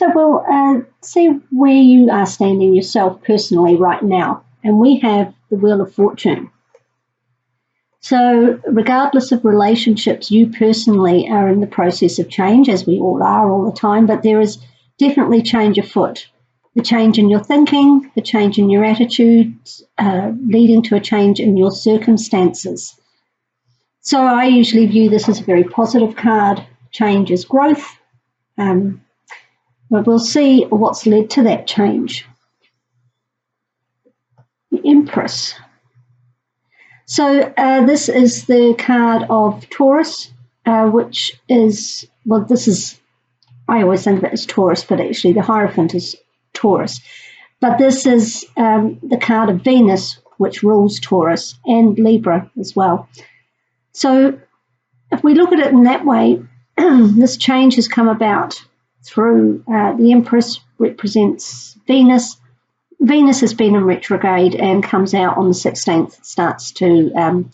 So we'll see where you are standing yourself personally right now. And we have the Wheel of Fortune. So regardless of relationships, you personally are in the process of change, as we all are all the time, but there is definitely change afoot. The change in your thinking, the change in your attitudes, leading to a change in your circumstances. So I usually view this as a very positive card. Change is growth. But we'll see what's led to that change. The Empress. So this is the card of Taurus, which is, well, this is, I always think of it as Taurus, but actually the Hierophant is Taurus. But this is the card of Venus, which rules Taurus, and Libra as well. So if we look at it in that way, this change has come about through the Empress represents Venus. Venus has been in retrograde and comes out on the 16th, starts to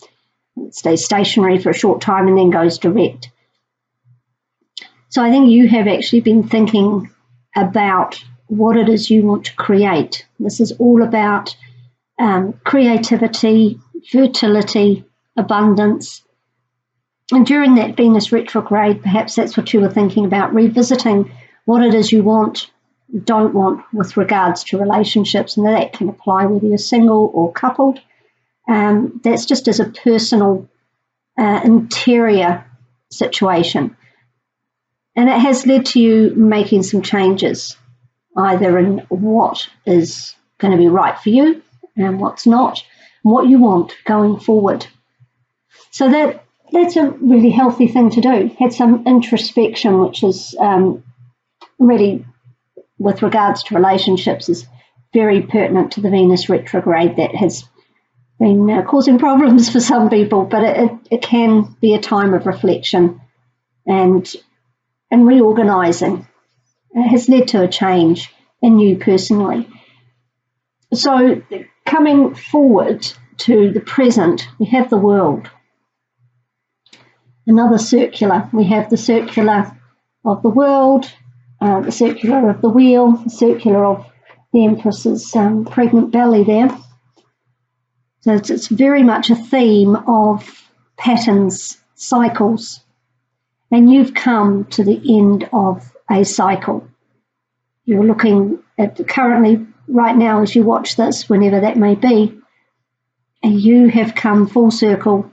stay stationary for a short time and then goes direct. So I think you have actually been thinking about what it is you want to create. This is all about creativity, fertility, abundance. And during that Venus retrograde, perhaps that's what you were thinking about, revisiting what it is you want, don't want with regards to relationships, and that can apply whether you're single or coupled. That's just as a personal interior situation. And it has led to you making some changes, either in what is going to be right for you and what's not, and what you want going forward. So that's a really healthy thing to do. Had some introspection, which is really, with regards to relationships, is very pertinent to the Venus retrograde that has been causing problems for some people, but it can be a time of reflection and reorganising. It has led to a change in you personally. So coming forward to the present, we have the World. Another circular. We have the circular of the World, the circular of the Wheel, the circular of the Empress's pregnant belly there. So it's very much a theme of patterns, cycles, and you've come to the end of a cycle. You're looking at currently, right now, as you watch this, whenever that may be, and you have come full circle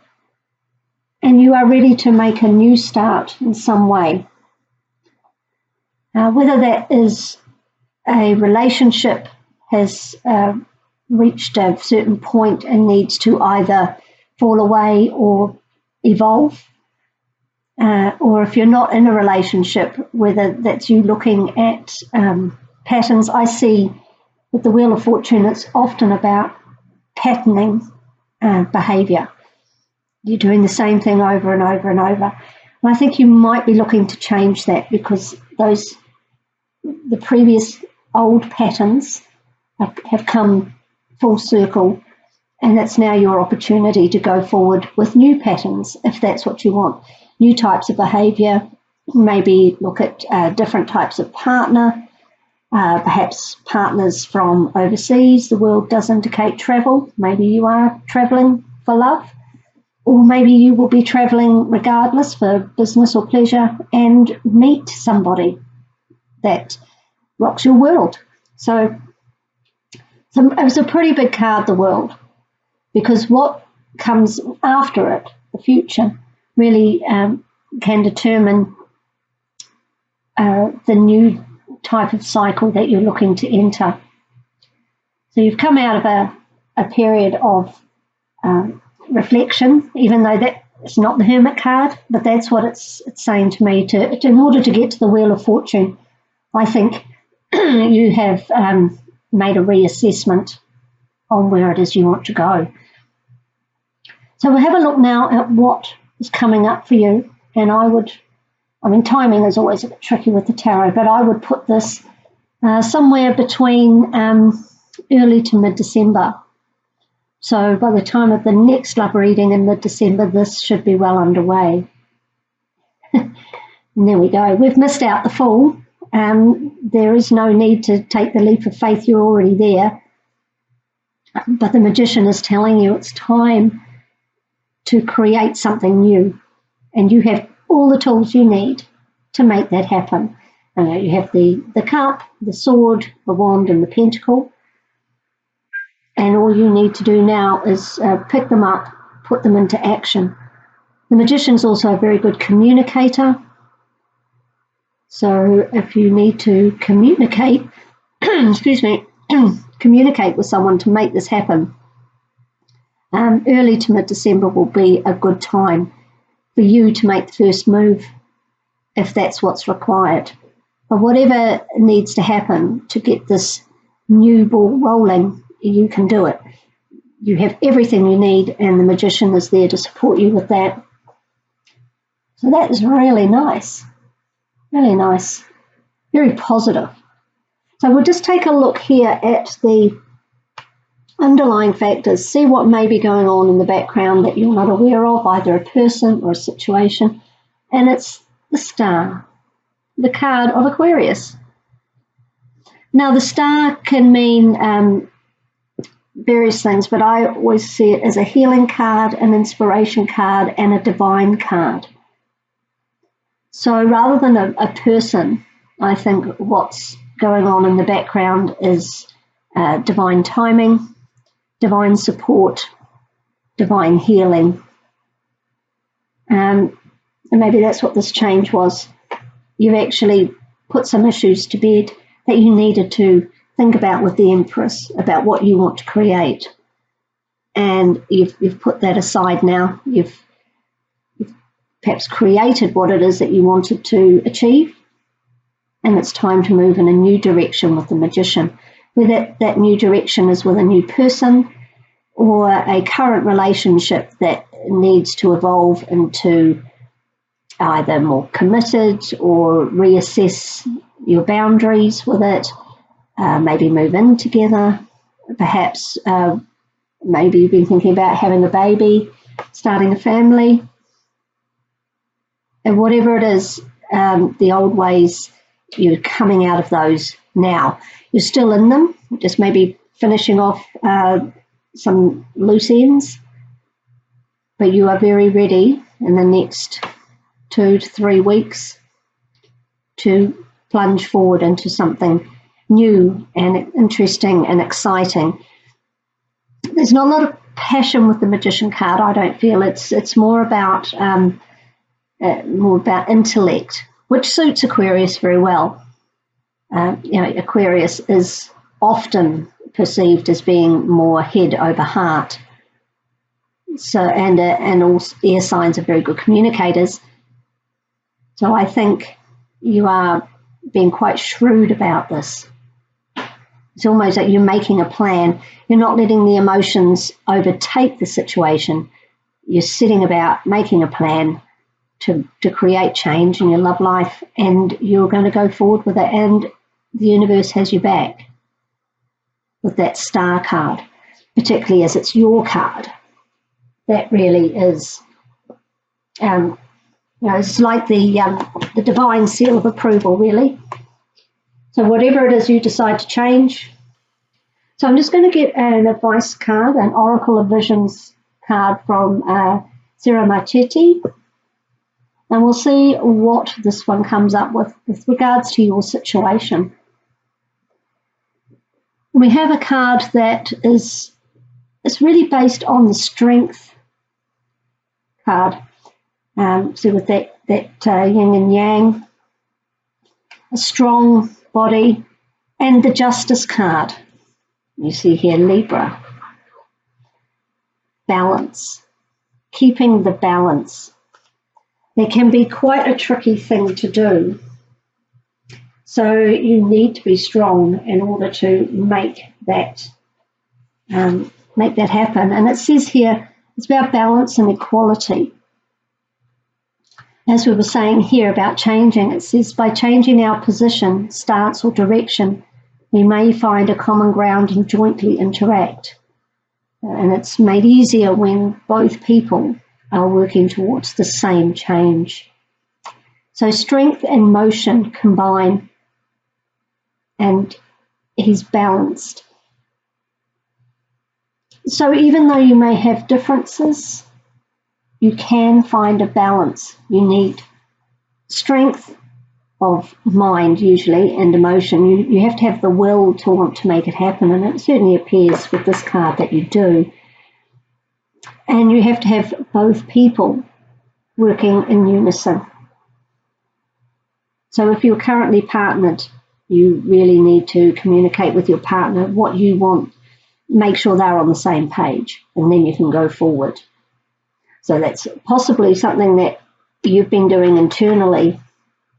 and you are ready to make a new start in some way. Whether that is a relationship has reached a certain point and needs to either fall away or evolve, or if you're not in a relationship, whether that's you looking at patterns. I see with the Wheel of Fortune, it's often about patterning behaviour. You're doing the same thing over and over and over. And I think you might be looking to change that because the previous old patterns have come full circle, and it's now your opportunity to go forward with new patterns if that's what you want. New types of behaviour, maybe look at different types of partner, perhaps partners from overseas. The World does indicate travel. Maybe you are travelling for love, or maybe you will be travelling regardless for business or pleasure and meet somebody that rocks your world. So it was a pretty big card, the World, because what comes after it, the future, really can determine the new type of cycle that you're looking to enter. So you've come out of a period of reflection, even though that is not the Hermit card, but that's what it's saying to me. In order to get to the Wheel of Fortune, I think you have made a reassessment on where it is you want to go. So we'll have a look now at what is coming up for you. And timing is always a bit tricky with the tarot, but I would put this somewhere between early to mid-December. So by the time of the next love reading in mid-December, this should be well underway. And there we go. We've missed out the full. there is no need to take the leap of faith. You're already there. But the magician is telling you it's time to create something new. And you have all the tools you need to make that happen. You have the cup, the sword, the wand, and the pentacle. And all you need to do now is pick them up, put them into action. The magician's also a very good communicator. So if you need to communicate, communicate with someone to make this happen, early to mid-December will be a good time for you to make the first move if that's what's required. But whatever needs to happen to get this new ball rolling, you can do it. You have everything you need, and the magician is there to support you with that. So that is really nice. Really nice. Very positive. So we'll just take a look here at the underlying factors, see what may be going on in the background that you're not aware of, either a person or a situation. And it's the star, the card of Aquarius. Now, the star can mean various things, but I always see it as a healing card, an inspiration card, and a divine card. So rather than a person, I think what's going on in the background is divine timing, divine support, divine healing. And maybe that's what this change was. You've actually put some issues to bed that you needed to think about with the Empress, about what you want to create. And you've put that aside now. You've perhaps created what it is that you wanted to achieve. And it's time to move in a new direction with the magician. Whether that new direction is with a new person or a current relationship that needs to evolve into either more committed or reassess your boundaries with it, maybe move in together, perhaps maybe you've been thinking about having a baby, starting a family, and whatever it is, the old ways, you're coming out of those now. You're still in them, just maybe finishing off some loose ends, but you are very ready in the next 2 to 3 weeks to plunge forward into something new and interesting and exciting. There's not a lot of passion with the magician card, I don't feel. It's more about intellect, which suits Aquarius very well. Aquarius is often perceived as being more head over heart. So and all air signs are very good communicators. So I think you are being quite shrewd about this. It's almost like you're making a plan. You're not letting the emotions overtake the situation. You're sitting about making a plan to create change in your love life, and you're going to go forward with it, and the universe has your back with that star card, particularly as it's your card. That really is, it's like the divine seal of approval, really. So whatever it is you decide to change. So I'm just going to get an advice card, an Oracle of Visions card from Sarah Marchetti, and we'll see what this one comes up with regards to your situation. We have a card that is really based on the strength card. So with that yin and yang, a strong body, and the Justice card. You see here Libra. Balance. Keeping the balance. It can be quite a tricky thing to do. So you need to be strong in order to make that happen. And it says here, it's about balance and equality. As we were saying here about changing, it says by changing our position, stance or direction, we may find a common ground and jointly interact. And it's made easier when both people are working towards the same change. So strength and motion combine and he's balanced. So even though you may have differences, you can find a balance. You need strength of mind usually and emotion. You have to have the will to want to make it happen, and it certainly appears with this card that you do. And you have to have both people working in unison. So if you're currently partnered, you really need to communicate with your partner what you want. Make sure they're on the same page, and then you can go forward. So that's possibly something that you've been doing internally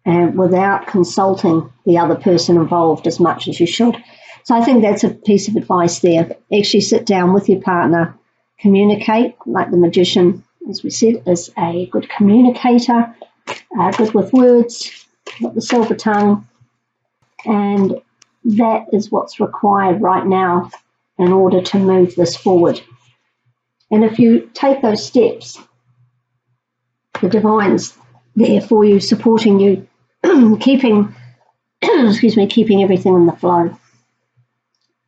without consulting the other person involved as much as you should. So I think that's a piece of advice there. Actually sit down with your partner, communicate, like the magician, as we said, is a good communicator, good with words, got the silver tongue, and that is what's required right now in order to move this forward. And if you take those steps, the divine's there for you, supporting you, keeping keeping everything in the flow.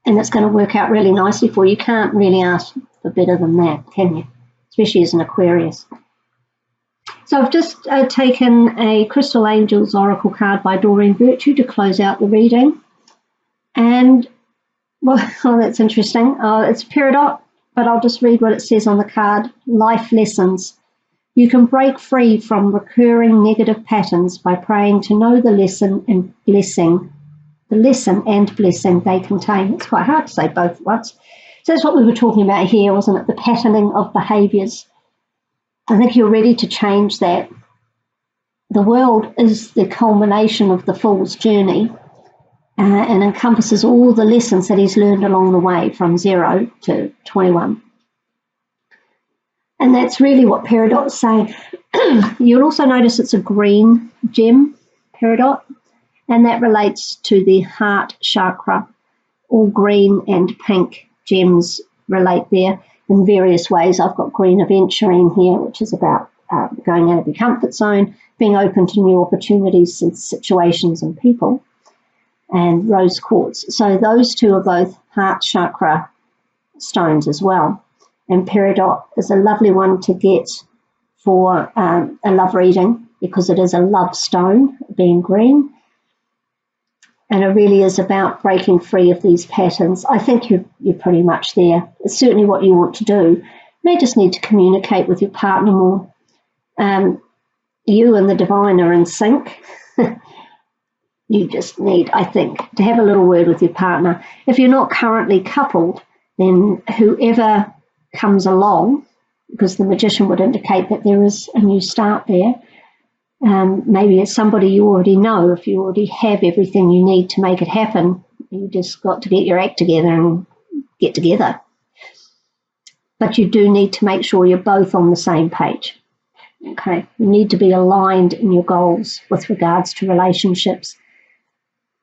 And it's going to work out really nicely for you. You can't really ask for better than that, can you? Especially as an Aquarius. So I've just taken a Crystal Angels Oracle card by Doreen Virtue to close out the reading. And, well, oh, that's interesting. It's Peridot, but I'll just read what it says on the card. Life lessons. You can break free from recurring negative patterns by praying to know the lesson and blessing they contain. It's quite hard to say both at once. So that's what we were talking about here, wasn't it? The patterning of behaviours. I think you're ready to change that. The world is the culmination of the fool's journey and encompasses all the lessons that he's learned along the way from 0 to 21. And that's really what Peridot is saying. You'll also notice it's a green gem, Peridot, and that relates to the heart chakra. All green and pink gems relate there in various ways. I've got green aventurine here, which is about going out of your comfort zone, being open to new opportunities and situations and people, and rose quartz. So those two are both heart chakra stones as well. And Peridot is a lovely one to get for a love reading because it is a love stone, being green. And it really is about breaking free of these patterns. I think you're pretty much there. It's certainly what you want to do. You may just need to communicate with your partner more. You and the divine are in sync. You just need, I think, to have a little word with your partner. If you're not currently coupled, then whoever comes along, because the magician would indicate that there is a new start there. Maybe it's somebody you already know. If you already have everything you need to make it happen, you just got to get your act together and get together. But you do need to make sure you're both on the same page. Okay, you need to be aligned in your goals with regards to relationships.